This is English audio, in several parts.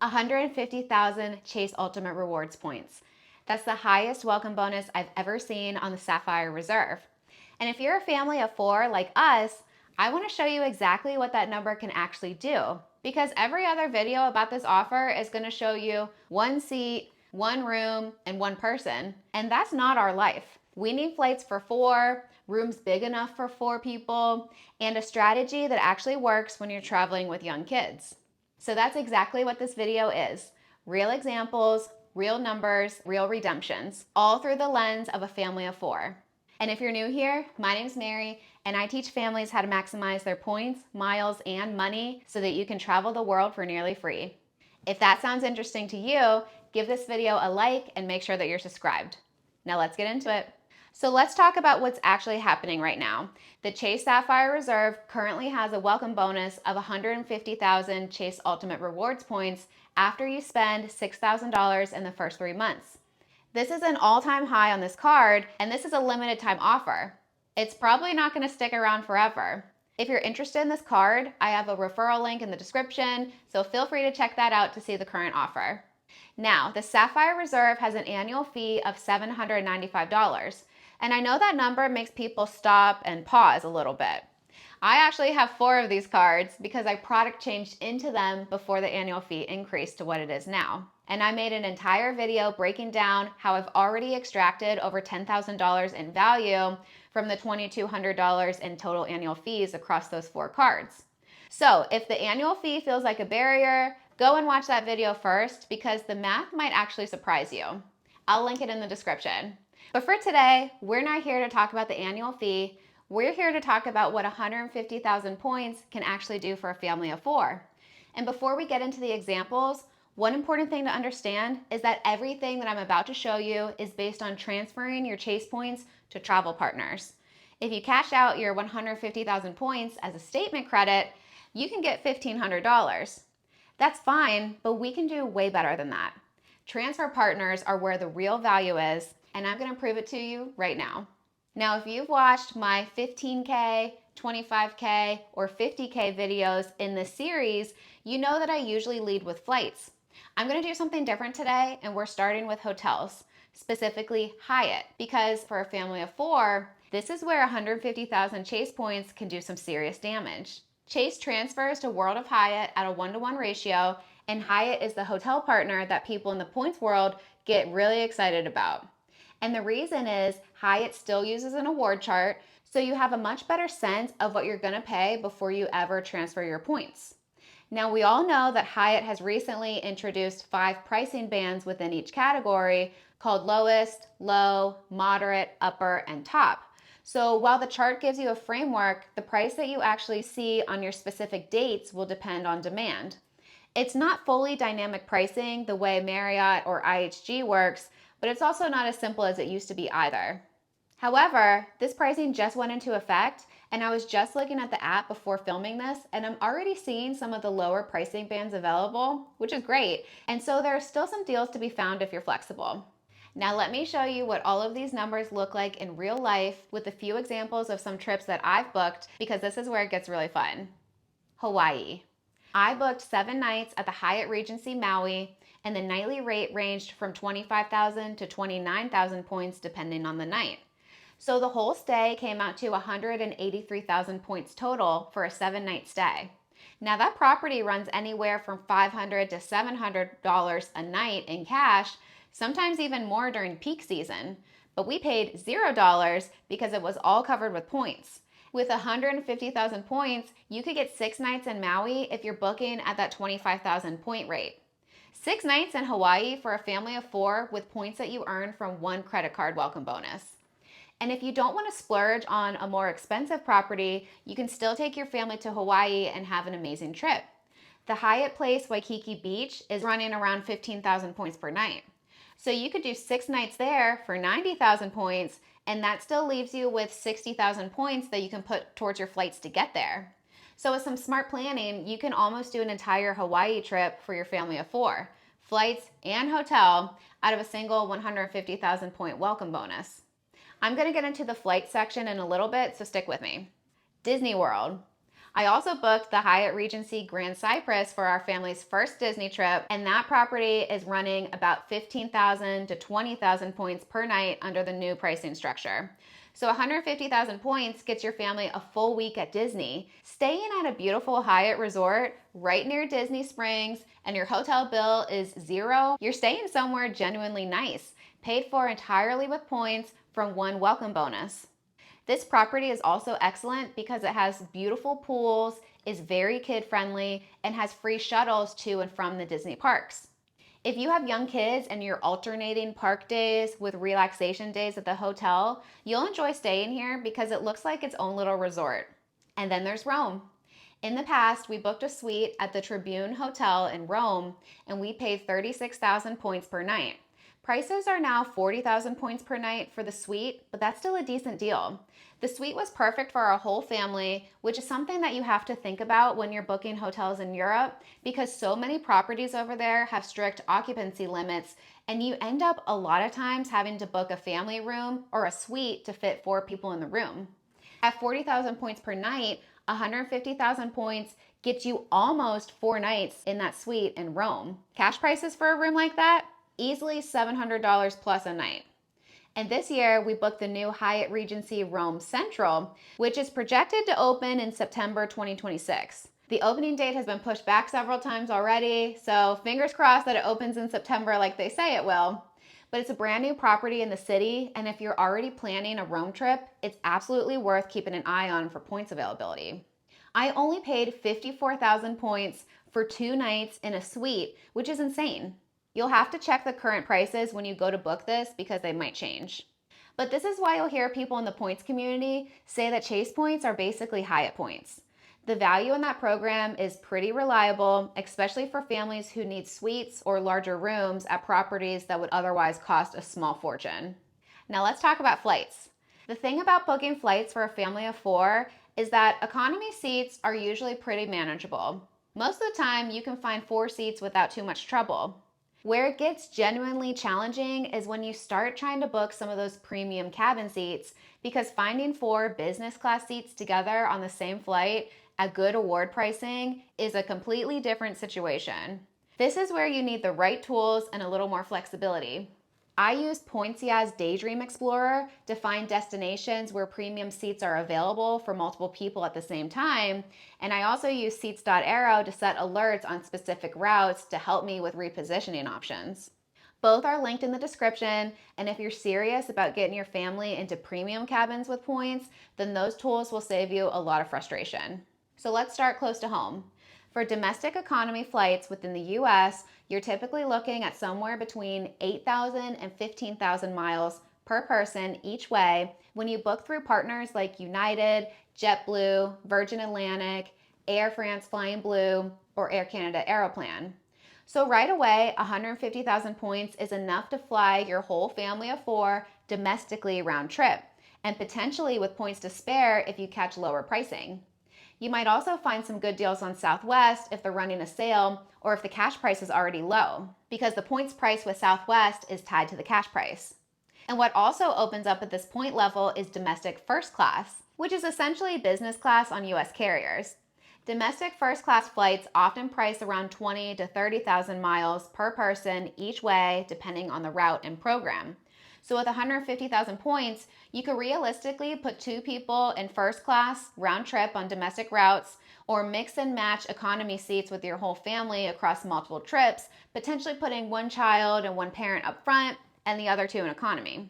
150,000 Chase Ultimate Rewards points. That's the highest welcome bonus I've ever seen on the Sapphire Reserve. And if you're a family of 4 like us, I want to show you exactly what that number can actually do. Because every other video about this offer is going to show you 1 seat, 1 room, and 1 person. And that's not our life. We need flights for 4, rooms big enough for 4 people, and a strategy that actually works when you're traveling with young kids. So that's exactly what this video is. Real examples, real numbers, real redemptions, all through the lens of a family of 4. And if you're new here, my name's Mary, and I teach families how to maximize their points, miles, and money so that you can travel the world for nearly free. If that sounds interesting to you, give this video a like and make sure that you're subscribed. Now let's get into it. So let's talk about what's actually happening right now. The Chase Sapphire Reserve currently has a welcome bonus of 150,000 Chase Ultimate Rewards points after you spend $6,000 in the first 3 months. This is an all-time high on this card, and this is a limited time offer. It's probably not going to stick around forever. If you're interested in this card, I have a referral link in the description, so feel free to check that out to see the current offer. Now, the Sapphire Reserve has an annual fee of $795. And I know that number makes people stop and pause a little bit. I actually have 4 of these cards because I product changed into them before the annual fee increased to what it is now. And I made an entire video breaking down how I've already extracted over $10,000 in value from the $2,200 in total annual fees across those 4 cards. So if the annual fee feels like a barrier, go and watch that video first because the math might actually surprise you. I'll link it in the description. But for today, we're not here to talk about the annual fee. We're here to talk about what 150,000 points can actually do for a family of 4. And before we get into the examples, one important thing to understand is that everything that I'm about to show you is based on transferring your Chase points to travel partners. If you cash out your 150,000 points as a statement credit, you can get $1,500. That's fine, but we can do way better than that. Transfer partners are where the real value is, and I'm going to prove it to you right now. Now, if you've watched my 15K, 25K, or 50K videos in this series, you know that I usually lead with flights. I'm going to do something different today, and we're starting with hotels, specifically Hyatt, because for a family of 4, this is where 150,000 Chase points can do some serious damage. Chase transfers to World of Hyatt at a 1-to-1 ratio, and Hyatt is the hotel partner that people in the points world get really excited about. And the reason is Hyatt still uses an award chart, so you have a much better sense of what you're going to pay before you ever transfer your points. Now, we all know that Hyatt has recently introduced 5 pricing bands within each category called lowest, low, moderate, upper, and top. So while the chart gives you a framework, the price that you actually see on your specific dates will depend on demand. It's not fully dynamic pricing the way Marriott or IHG works, but it's also not as simple as it used to be either. However, this pricing just went into effect, and I was just looking at the app before filming this, and I'm already seeing some of the lower pricing bands available, which is great. And so there are still some deals to be found if you're flexible. Now let me show you what all of these numbers look like in real life with a few examples of some trips that I've booked, because this is where it gets really fun. Hawaii. I booked 7 nights at the Hyatt Regency Maui, and the nightly rate ranged from 25,000 to 29,000 points depending on the night. So the whole stay came out to 183,000 points total for a 7-night stay. Now that property runs anywhere from $500 to $700 a night in cash, sometimes even more during peak season, but we paid $0 because it was all covered with points. With 150,000 points, you could get 6 nights in Maui if you're booking at that 25,000 point rate. 6 nights in Hawaii for a family of 4 with points that you earn from 1 credit card welcome bonus. And if you don't want to splurge on a more expensive property, you can still take your family to Hawaii and have an amazing trip. The Hyatt Place Waikiki Beach is running around 15,000 points per night. So you could do 6 nights there for 90,000 points, and that still leaves you with 60,000 points that you can put towards your flights to get there. So with some smart planning, you can almost do an entire Hawaii trip for your family of 4, flights and hotel, out of a single 150,000 point welcome bonus. I'm going to get into the flight section in a little bit, so stick with me. Disney World. I also booked the Hyatt Regency Grand Cypress for our family's first Disney trip, and that property is running about 15,000 to 20,000 points per night under the new pricing structure. So 150,000 points gets your family a full week at Disney, staying at a beautiful Hyatt resort right near Disney Springs, and your hotel bill is zero. You're staying somewhere genuinely nice, paid for entirely with points from one welcome bonus. This property is also excellent because it has beautiful pools, is very kid friendly, and has free shuttles to and from the Disney parks. If you have young kids and you're alternating park days with relaxation days at the hotel, you'll enjoy staying here because it looks like its own little resort. And then there's Rome. In the past, we booked a suite at the Tribune Hotel in Rome, and we paid 36,000 points per night. Prices are now 40,000 points per night for the suite, but that's still a decent deal. The suite was perfect for our whole family, which is something that you have to think about when you're booking hotels in Europe because so many properties over there have strict occupancy limits, and you end up a lot of times having to book a family room or a suite to fit 4 people in the room. At 40,000 points per night, 150,000 points gets you almost 4 nights in that suite in Rome. Cash prices for a room like that? Easily $700 plus a night. And this year, we booked the new Hyatt Regency Rome Central, which is projected to open in September 2026. The opening date has been pushed back several times already, so fingers crossed that it opens in September like they say it will. But it's a brand new property in the city, and if you're already planning a Rome trip, it's absolutely worth keeping an eye on for points availability. I only paid 54,000 points for 2 nights in a suite, which is insane. You'll have to check the current prices when you go to book this because they might change. But this is why you'll hear people in the points community say that Chase points are basically Hyatt points. The value in that program is pretty reliable, especially for families who need suites or larger rooms at properties that would otherwise cost a small fortune. Now let's talk about flights. The thing about booking flights for a family of 4 is that economy seats are usually pretty manageable. Most of the time, you can find 4 seats without too much trouble. Where it gets genuinely challenging is when you start trying to book some of those premium cabin seats because finding 4 business class seats together on the same flight at good award pricing is a completely different situation. This is where you need the right tools and a little more flexibility. I use Pointsia's Daydream Explorer to find destinations where premium seats are available for multiple people at the same time, and I also use Seats.Aero to set alerts on specific routes to help me with repositioning options. Both are linked in the description, and if you're serious about getting your family into premium cabins with points, then those tools will save you a lot of frustration. So let's start close to home. For domestic economy flights within the US, you're typically looking at somewhere between 8,000 and 15,000 miles per person each way when you book through partners like United, JetBlue, Virgin Atlantic, Air France Flying Blue, or Air Canada Aeroplan. So right away, 150,000 points is enough to fly your whole family of 4 domestically round trip, and potentially with points to spare if you catch lower pricing. You might also find some good deals on Southwest if they're running a sale or if the cash price is already low, because the points price with Southwest is tied to the cash price. And what also opens up at this point level is domestic first class, which is essentially business class on US carriers. Domestic first class flights often price around 20 to 30,000 miles per person each way, depending on the route and program. So with 150,000 points, you could realistically put 2 people in first class round trip on domestic routes, or mix and match economy seats with your whole family across multiple trips, potentially putting 1 child and 1 parent up front and the other 2 in economy.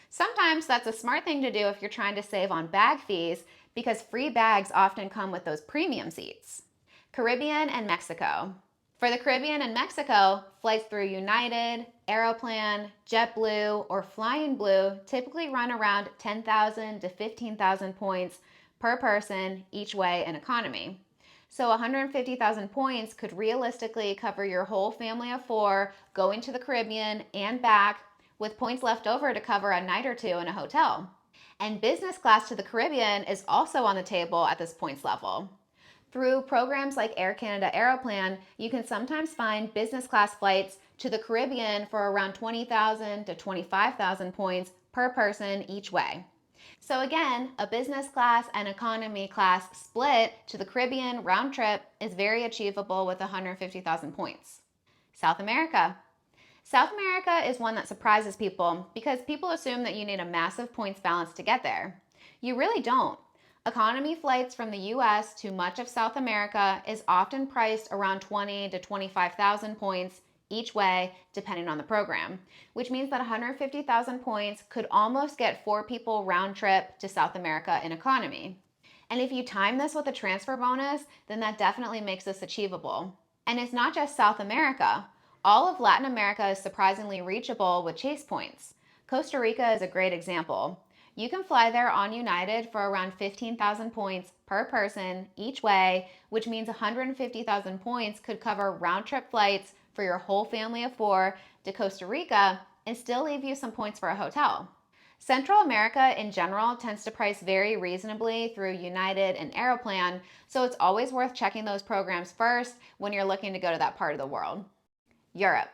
Sometimes that's a smart thing to do if you're trying to save on bag fees because free bags often come with those premium seats. Caribbean and Mexico. For the Caribbean and Mexico, flights through United, Aeroplan, JetBlue, or Flying Blue typically run around 10,000 to 15,000 points per person each way in economy. So 150,000 points could realistically cover your whole family of 4 going to the Caribbean and back, with points left over to cover a night or 2 in a hotel. And business class to the Caribbean is also on the table at this points level. Through programs like Air Canada Aeroplan, you can sometimes find business class flights to the Caribbean for around 20,000 to 25,000 points per person each way. So again, a business class and economy class split to the Caribbean round trip is very achievable with 150,000 points. South America. South America is one that surprises people because people assume that you need a massive points balance to get there. You really don't. Economy flights from the US to much of South America is often priced around 20 to 25,000 points each way, depending on the program, which means that 150,000 points could almost get 4 people round trip to South America in economy. And if you time this with a transfer bonus, then that definitely makes this achievable. And it's not just South America. All of Latin America is surprisingly reachable with Chase points. Costa Rica is a great example. You can fly there on United for around 15,000 points per person each way, which means 150,000 points could cover round trip flights for your whole family of 4 to Costa Rica and still leave you some points for a hotel. Central America in general tends to price very reasonably through United and Aeroplan, so it's always worth checking those programs first when you're looking to go to that part of the world. Europe.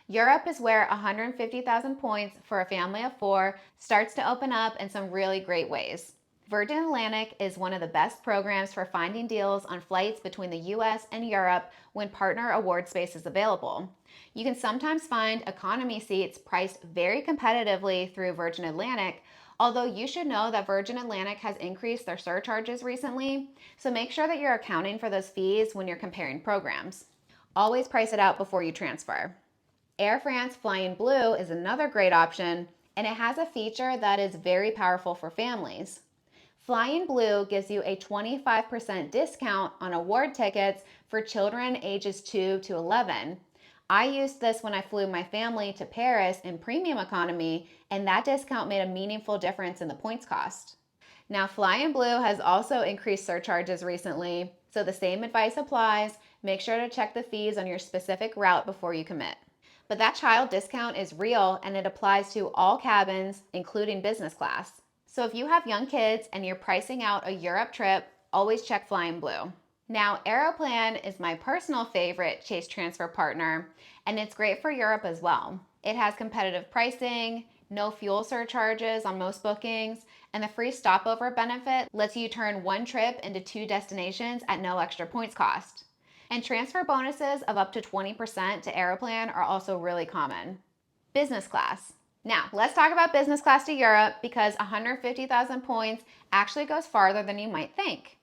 Europe is where 150,000 points for a family of 4 starts to open up in some really great ways. Virgin Atlantic is one of the best programs for finding deals on flights between the US and Europe when partner award space is available. You can sometimes find economy seats priced very competitively through Virgin Atlantic, although you should know that Virgin Atlantic has increased their surcharges recently, so make sure that you're accounting for those fees when you're comparing programs. Always price it out before you transfer. Air France Flying Blue is another great option, and it has a feature that is very powerful for families. Flying Blue gives you a 25% discount on award tickets for children ages 2 to 11. I used this when I flew my family to Paris in premium economy, and that discount made a meaningful difference in the points cost. Now, Flying Blue has also increased surcharges recently, so the same advice applies. Make sure to check the fees on your specific route before you commit. But that child discount is real and it applies to all cabins, including business class. So if you have young kids and you're pricing out a Europe trip, always check Flying Blue. Now, Aeroplan is my personal favorite Chase transfer partner, and it's great for Europe as well. It has competitive pricing, no fuel surcharges on most bookings, and the free stopover benefit lets you turn one trip into 2 destinations at no extra points cost. And transfer bonuses of up to 20% to Aeroplan are also really common. Business class. Now, let's talk about business class to Europe because 150,000 points actually goes farther than you might think.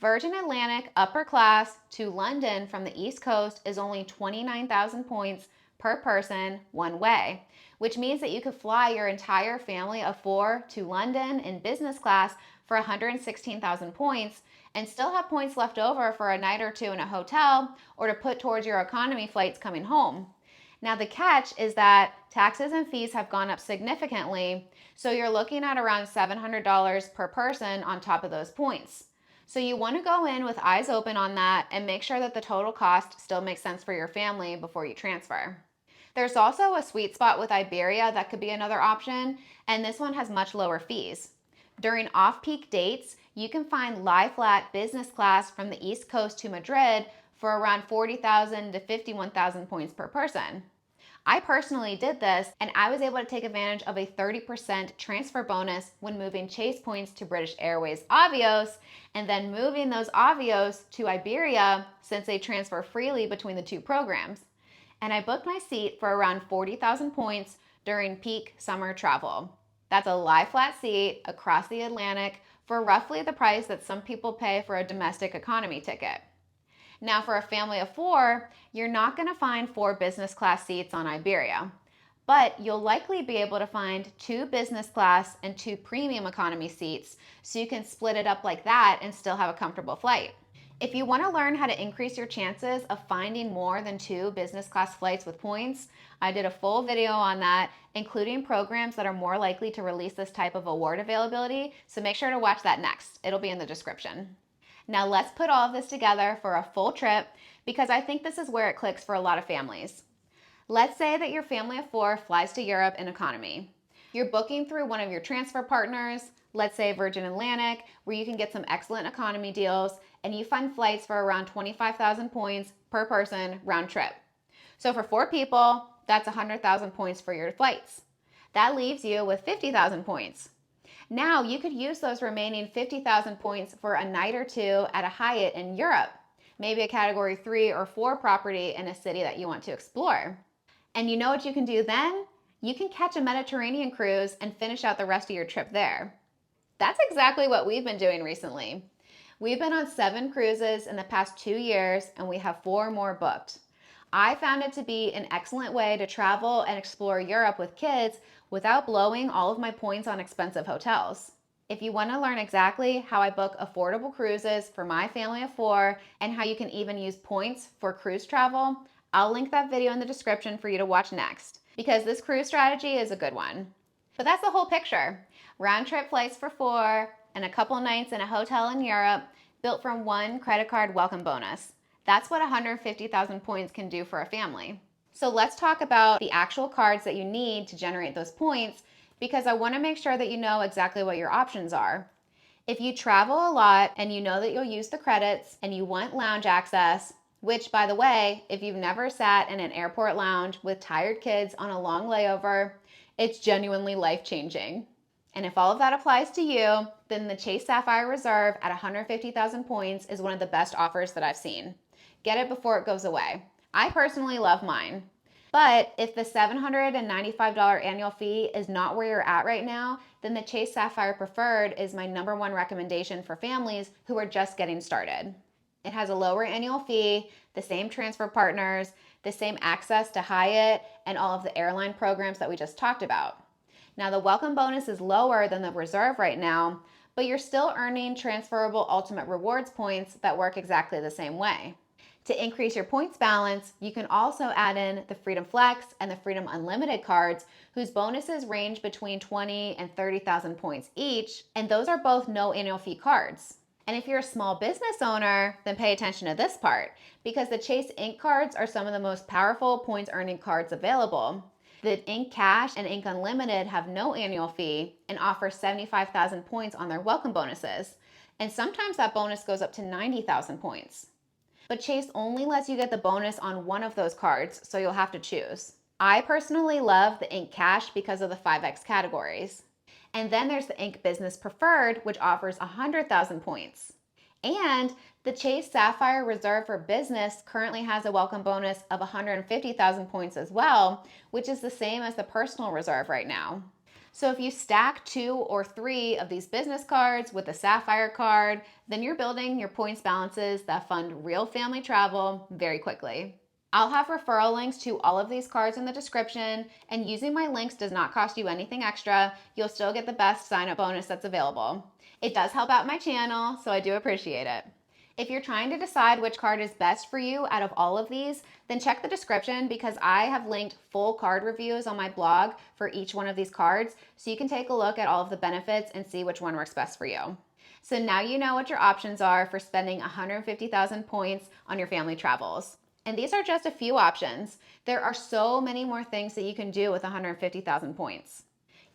Virgin Atlantic upper class to London from the East Coast is only 29,000 points per person one way, which means that you could fly your entire family of 4 to London in business class for 116,000 points and still have points left over for a night or 2 in a hotel or to put towards your economy flights coming home. Now, the catch is that taxes and fees have gone up significantly, so you're looking at around $700 per person on top of those points. So you want to go in with eyes open on that and make sure that the total cost still makes sense for your family before you transfer. There's also a sweet spot with Iberia that could be another option, and this one has much lower fees. During off-peak dates, you can find lie-flat business class from the East Coast to Madrid for around 40,000 to 51,000 points per person. I personally did this, and I was able to take advantage of a 30% transfer bonus when moving Chase points to British Airways Avios, and then moving those Avios to Iberia since they transfer freely between the 2 programs. And I booked my seat for around 40,000 points during peak summer travel. That's a lie-flat seat across the Atlantic for roughly the price that some people pay for a domestic economy ticket. Now, for a family of 4, you're not going to find 4 business class seats on Iberia, but you'll likely be able to find 2 business class and 2 premium economy seats, so you can split it up like that and still have a comfortable flight. If you want to learn how to increase your chances of finding more than 2 business class flights with points, I did a full video on that, including programs that are more likely to release this type of award availability, so make sure to watch that next. It'll be in the description. Now let's put all of this together for a full trip because I think this is where it clicks for a lot of families. Let's say that your family of 4 flies to Europe in economy. You're booking through one of your transfer partners, let's say Virgin Atlantic, where you can get some excellent economy deals, and you find flights for around 25,000 points per person round trip. So for 4 people, that's 100,000 points for your flights. That leaves you with 50,000 points. Now you could use those remaining 50,000 points for a night or two at a Hyatt in Europe, maybe a category 3 or 4 property in a city that you want to explore. And you know what you can do then? You can catch a Mediterranean cruise and finish out the rest of your trip there. That's exactly what we've been doing recently. We've been on 7 cruises in the past 2 years, and we have 4 more booked. I found it to be an excellent way to travel and explore Europe with kids without blowing all of my points on expensive hotels. If you want to learn exactly how I book affordable cruises for my family of 4 and how you can even use points for cruise travel, I'll link that video in the description for you to watch next, because this cruise strategy is a good one. But that's the whole picture. Round trip flights for 4 and a couple nights in a hotel in Europe built from 1 credit card welcome bonus. That's what 150,000 points can do for a family. So let's talk about the actual cards that you need to generate those points, because I want to make sure that you know exactly what your options are. If you travel a lot and you know that you'll use the credits and you want lounge access, which, by the way, if you've never sat in an airport lounge with tired kids on a long layover, it's genuinely life-changing. And if all of that applies to you, then the Chase Sapphire Reserve at 150,000 points is one of the best offers that I've seen. Get it before it goes away. I personally love mine. But if the $795 annual fee is not where you're at right now, then the Chase Sapphire Preferred is my #1 recommendation for families who are just getting started. It has a lower annual fee, the same transfer partners, the same access to Hyatt, and all of the airline programs that we just talked about. Now, the welcome bonus is lower than the Reserve right now, but you're still earning transferable Ultimate Rewards points that work exactly the same way. To increase your points balance, you can also add in the Freedom Flex and the Freedom Unlimited cards, whose bonuses range between 20 and 30,000 points each, and those are both no annual fee cards. And if you're a small business owner, then pay attention to this part, because the Chase Ink cards are some of the most powerful points earning cards available. The Ink Cash and Ink Unlimited have no annual fee and offer 75,000 points on their welcome bonuses, and sometimes that bonus goes up to 90,000 points. But Chase only lets you get the bonus on one of those cards, so you'll have to choose. I personally love the Ink Cash because of the 5X categories. And then there's the Ink Business Preferred, which offers 100,000 points. And the Chase Sapphire Reserve for Business currently has a welcome bonus of 150,000 points as well, which is the same as the Personal Reserve right now. So if you stack 2 or 3 of these business cards with a Sapphire card, then you're building your points balances that fund real family travel very quickly. I'll have referral links to all of these cards in the description, and using my links does not cost you anything extra. You'll still get the best sign-up bonus that's available. It does help out my channel, so I do appreciate it. If you're trying to decide which card is best for you out of all of these, then check the description, because I have linked full card reviews on my blog for each one of these cards, so you can take a look at all of the benefits and see which one works best for you. So now you know what your options are for spending 150,000 points on your family travels. And these are just a few options. There are so many more things that you can do with 150,000 points.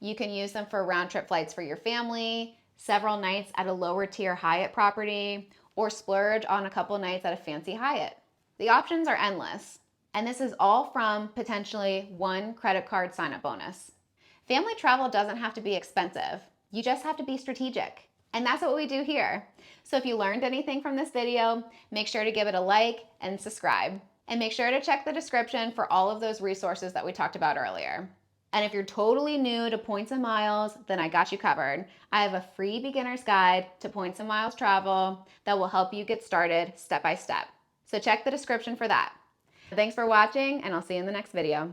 You can use them for round trip flights for your family, several nights at a lower tier Hyatt property, or splurge on a couple nights at a fancy Hyatt. The options are endless. And this is all from potentially 1 credit card sign-up bonus. Family travel doesn't have to be expensive. You just have to be strategic. And that's what we do here. So if you learned anything from this video, make sure to give it a like and subscribe. And make sure to check the description for all of those resources that we talked about earlier. And if you're totally new to points and miles, then I got you covered. I have a free beginner's guide to points and miles travel that will help you get started step by step. So check the description for that. Thanks for watching, and I'll see you in the next video.